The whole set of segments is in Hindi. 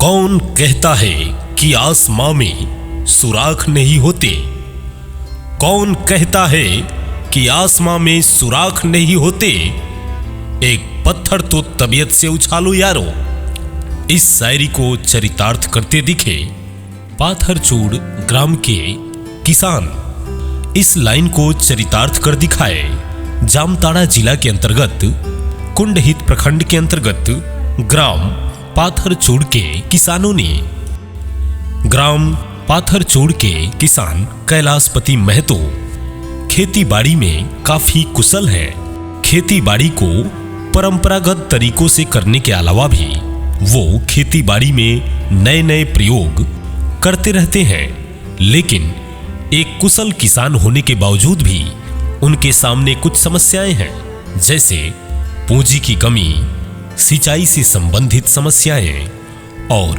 कौन कहता है कि आसमां में सुराख नहीं होते? कौन कहता है कि आसमां में सुराख नहीं होते? एक पत्थर तो तबीयत से उछालो यारो। इस शायरी को चरितार्थ करते दिखे पाथरचूड़ ग्राम के किसान। इस लाइन को चरितार्थ कर दिखाए जामताड़ा जिला के अंतर्गत कुंडहित प्रखंड के अंतर्गत ग्राम पाथरचूड़ के किसानों ने। ग्राम पाथरचूड़ के किसान कैलाशपति महतो खेती बाड़ी में काफी कुशल है। खेती बाड़ी को परंपरागत तरीकों से करने के अलावा भी वो खेती बाड़ी में नए नए प्रयोग करते रहते हैं। लेकिन एक कुशल किसान होने के बावजूद भी उनके सामने कुछ समस्याएं हैं, जैसे पूंजी की कमी, सिंचाई से संबंधित समस्याएं और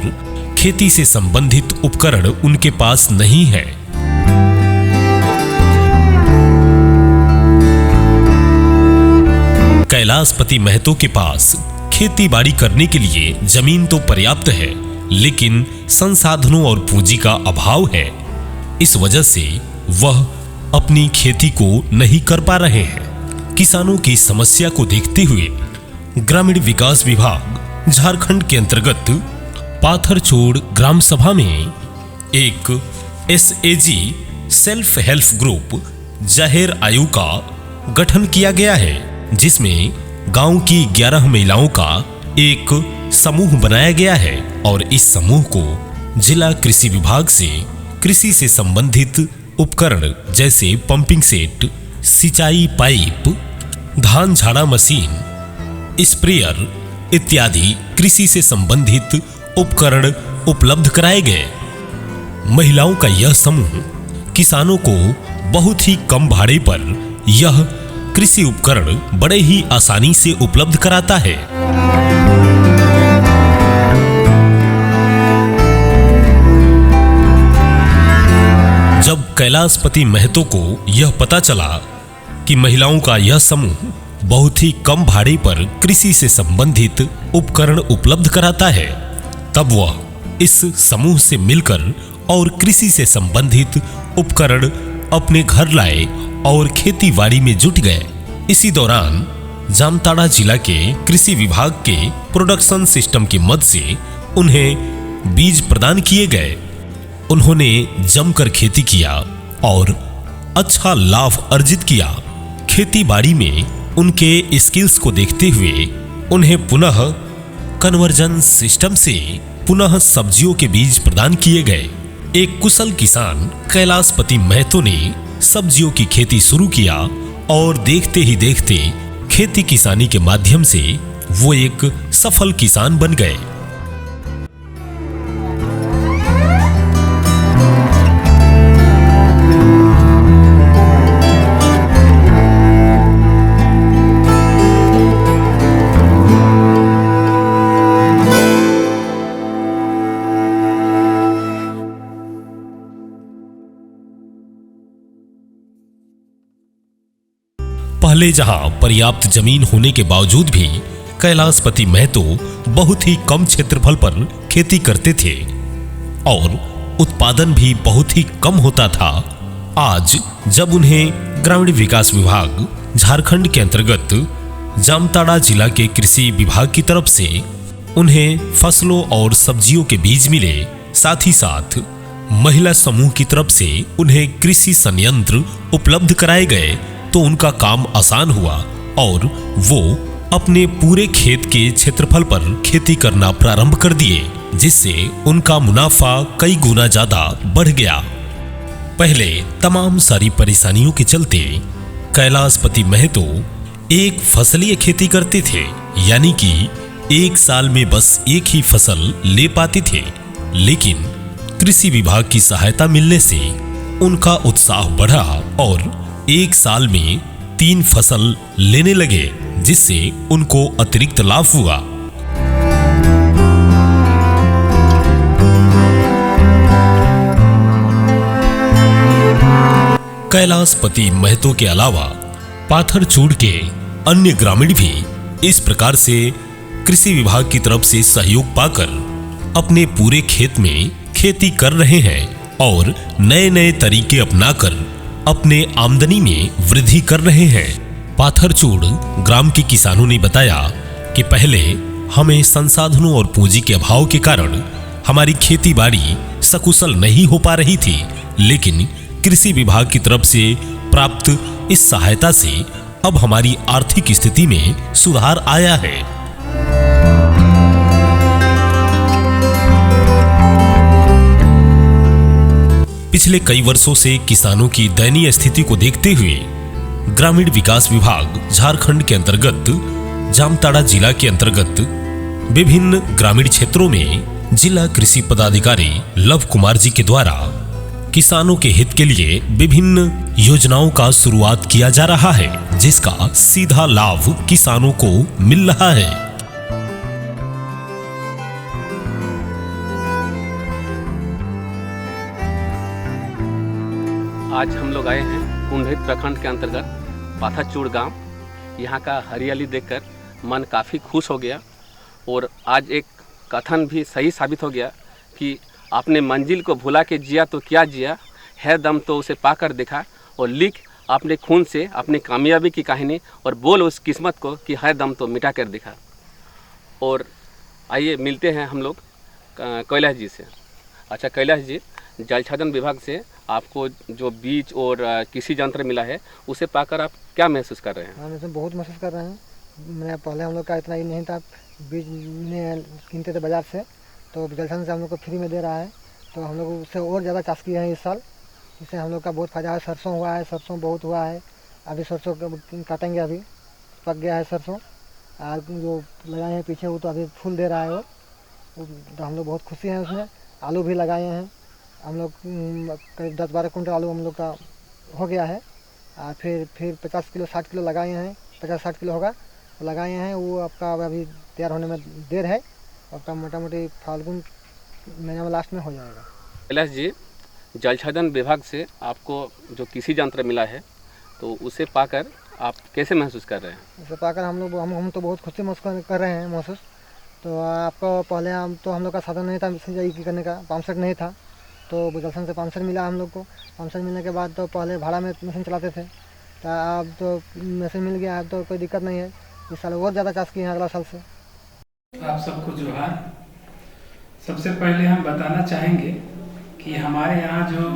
खेती से संबंधित उपकरण उनके पास नहीं है। कैलाशपति महतो के पास खेती बाड़ी करने के लिए जमीन तो पर्याप्त है, लेकिन संसाधनों और पूंजी का अभाव है। इस वजह से वह अपनी खेती को नहीं कर पा रहे हैं। किसानों की समस्या को देखते हुए ग्रामीण विकास विभाग झारखंड के अंतर्गत पाथरचूड़ ग्राम सभा में एक एसएजी सेल्फ हेल्प ग्रुप जाहिर आयु का गठन किया गया है, जिसमें गांव की 11 महिलाओं का एक समूह बनाया गया है और इस समूह को जिला कृषि विभाग से कृषि से संबंधित उपकरण जैसे पंपिंग सेट, सिंचाई पाइप, धान झाड़ा मशीन, स्प्रेयर इत्यादि कृषि से संबंधित उपकरण उपलब्ध कराए गए। महिलाओं का यह समूह किसानों को बहुत ही कम भाड़े पर यह कृषि उपकरण बड़े ही आसानी से उपलब्ध कराता है। जब कैलाशपति महतो को यह पता चला कि महिलाओं का यह समूह बहुत ही कम भाड़े पर कृषि से संबंधित उपकरण उपलब्ध कराता है, तब वह इस समूह से मिलकर और कृषि से संबंधित उपकरण अपने घर लाए और खेती बाड़ी में जुट गए। इसी दौरान जामताड़ा जिला के कृषि विभाग के प्रोडक्शन सिस्टम की मदद से उन्हें बीज प्रदान किए गए। उन्होंने जमकर खेती किया और अच्छा लाभ अर्जित किया। खेती बाड़ी में उनके स्किल्स को देखते हुए उन्हें पुनः कन्वर्जन सिस्टम से पुनः सब्जियों के बीज प्रदान किए गए। एक कुशल किसान कैलाशपति महतो ने सब्जियों की खेती शुरू किया और देखते ही देखते खेती किसानी के माध्यम से वो एक सफल किसान बन गए। पहले जहां पर्याप्त जमीन होने के बावजूद भी कैलाशपति महतो बहुत ही कम क्षेत्रफल पर खेती करते थे और उत्पादन भी बहुत ही कम होता था। आज जब उन्हें ग्रामीण विकास विभाग झारखंड के अंतर्गत जामताड़ा जिला के कृषि विभाग की तरफ से उन्हें फसलों और सब्जियों के बीज मिले, साथ ही साथ महिला समूह की तरफ से उन्हें कृषि संयंत्र उपलब्ध कराए गए, तो उनका काम आसान हुआ और वो अपने पूरे खेत के क्षेत्रफल पर खेती करना प्रारंभ कर दिए, जिससे उनका मुनाफा कई गुना ज्यादा बढ़ गया। पहले तमाम सारी परेशानियों के चलते कैलाशपति महतो एक फसलीय खेती करते थे, यानी कि एक साल में बस एक ही फसल ले पाते थे। लेकिन कृषि विभाग की सहायता मिलने से उनका उत्साह बढ़ा और एक साल में 3 फसल लेने लगे, जिससे उनको अतिरिक्त लाभ हुआ। कैलाशपति महतो के अलावा पाथरचूड़ के अन्य ग्रामीण भी इस प्रकार से कृषि विभाग की तरफ से सहयोग पाकर अपने पूरे खेत में खेती कर रहे हैं और नए नए तरीके अपनाकर अपने आमदनी में वृद्धि कर रहे हैं। पाथरचूड़ ग्राम के किसानों ने बताया कि पहले हमें संसाधनों और पूंजी के अभाव के कारण हमारी खेती बाड़ी सकुशल नहीं हो पा रही थी, लेकिन कृषि विभाग की तरफ से प्राप्त इस सहायता से अब हमारी आर्थिक स्थिति में सुधार आया है। पिछले कई वर्षों से किसानों की दयनीय स्थिति को देखते हुए ग्रामीण विकास विभाग झारखंड के अंतर्गत जामताड़ा जिला के अंतर्गत विभिन्न ग्रामीण क्षेत्रों में जिला कृषि पदाधिकारी लव कुमार जी के द्वारा किसानों के हित के लिए विभिन्न योजनाओं का शुरुआत किया जा रहा है, जिसका सीधा लाभ किसानों को मिल रहा है। आज हम लोग आए हैं कुंडहित प्रखंड के अंतर्गत पाथरचूड़ गांव। यहाँ का हरियाली देखकर मन काफ़ी खुश हो गया और आज एक कथन भी सही साबित हो गया कि आपने मंजिल को भुला के जिया तो क्या जिया, है दम तो उसे पाकर देखा, और लिख अपने खून से अपनी कामयाबी की कहानी और बोल उस किस्मत को कि है दम तो मिटा कर दिखा। और आइए मिलते हैं हम लोग कैलाश जी से। अच्छा कैलाश जी, जल छाजन विभाग से आपको जो बीज और कृषि यंत्र मिला है उसे पाकर आप क्या महसूस कर रहे हैं? हम इसमें बहुत महसूस कर रहे हैं। मैं पहले हम लोग का इतना ही नहीं था, बीज में कीनते थे बाज़ार से, तो जल छाजन से हम लोग को फ्री में दे रहा है, तो हम लोग उससे और ज़्यादा चाष किए हैं इस साल। इससे हम लोग का बहुत फ़ायदा है। सरसों हुआ है, सरसों बहुत हुआ है, अभी सरसों काटेंगे, अभी पक गया है सरसों। और जो लगाए हैं पीछे वो तो अभी फूल दे रहा है वो, तो हम लोग बहुत खुशी हैं उसमें। आलू भी लगाए हैं हम लोग, करीब 10-12 कुंटल आलू हम लोग का हो गया है। और फिर 50 किलो 60 किलो लगाए हैं, 50-60 किलो होगा तो लगाए हैं। वो आपका अभी तैयार होने में देर है, आपका मोटा मोटी फाल्गुन महीना में लास्ट में हो जाएगा। कैलाश जी, जल छाजन विभाग से आपको जो कृषि यंत्र मिला है तो उसे पाकर आप कैसे महसूस कर रहे हैं? उसे पाकर हम तो बहुत खुशी महसूस कर रहे हैं महसूस। तो आपको पहले हम लोग का साधन नहीं था सिंचाई करने का, पंप सेट नहीं था, तो जलसन से पंप सेट मिला हम लोग को। पंप सेट मिलने के बाद तो पहले भाड़ा में मशीन चलाते थे, तो अब तो मशीन मिल गया, अब तो कोई दिक्कत नहीं है। इस साल और ज़्यादा चाष किए हैं अगला साल से। आप सबको जोहार। सबसे पहले हम बताना चाहेंगे कि हमारे यहाँ जो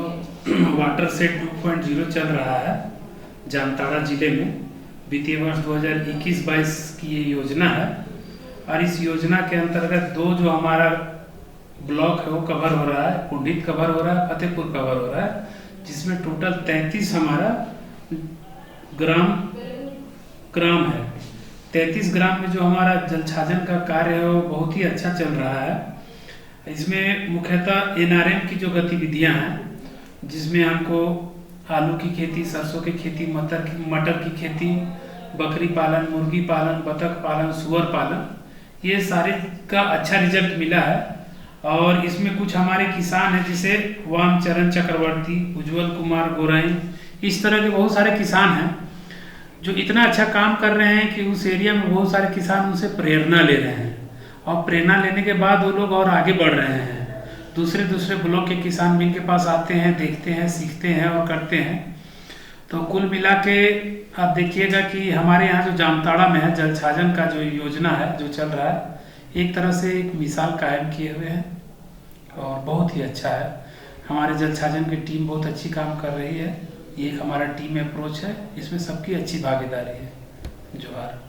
वाटर सेट 2.0 चल रहा है जामताड़ा जिले में, वित्तीय वर्ष 2021-22 की ये योजना है। और इस योजना के अंतर्गत दो जो हमारा ब्लॉक है वो कवर हो रहा है, कुंडहित कवर हो रहा है, फतेहपुर कवर हो रहा है, जिसमें टोटल 33 हमारा ग्राम है। 33 ग्राम में जो हमारा जल छाजन का कार्य है वो बहुत ही अच्छा चल रहा है। इसमें मुख्यतः एनआरएम की जो गतिविधियां हैं, जिसमें हमको आलू की खेती, सरसों की खेती, मटर की खेती, बकरी पालन, मुर्गी पालन, बतख पालन, सुअर पालन, ये सारे का अच्छा रिजल्ट मिला है। और इसमें कुछ हमारे किसान हैं जैसे वामचरण चक्रवर्ती, उज्जवल कुमार गोराई, इस तरह के बहुत सारे किसान हैं जो इतना अच्छा काम कर रहे हैं कि उस एरिया में बहुत सारे किसान उनसे प्रेरणा ले रहे हैं, और प्रेरणा लेने के बाद वो लोग और आगे बढ़ रहे हैं। दूसरे ब्लॉक के किसान भी इनके पास आते हैं, देखते हैं, सीखते हैं और करते हैं। तो कुल मिला के आप देखिएगा कि हमारे यहाँ जो जामताड़ा में है जल छाजन का जो योजना है जो चल रहा है, एक तरह से एक मिसाल कायम किए हुए हैं और बहुत ही अच्छा है। हमारे जल छाजन की टीम बहुत अच्छी काम कर रही है। ये एक हमारा टीम अप्रोच है, इसमें सबकी अच्छी भागीदारी है। जोहार।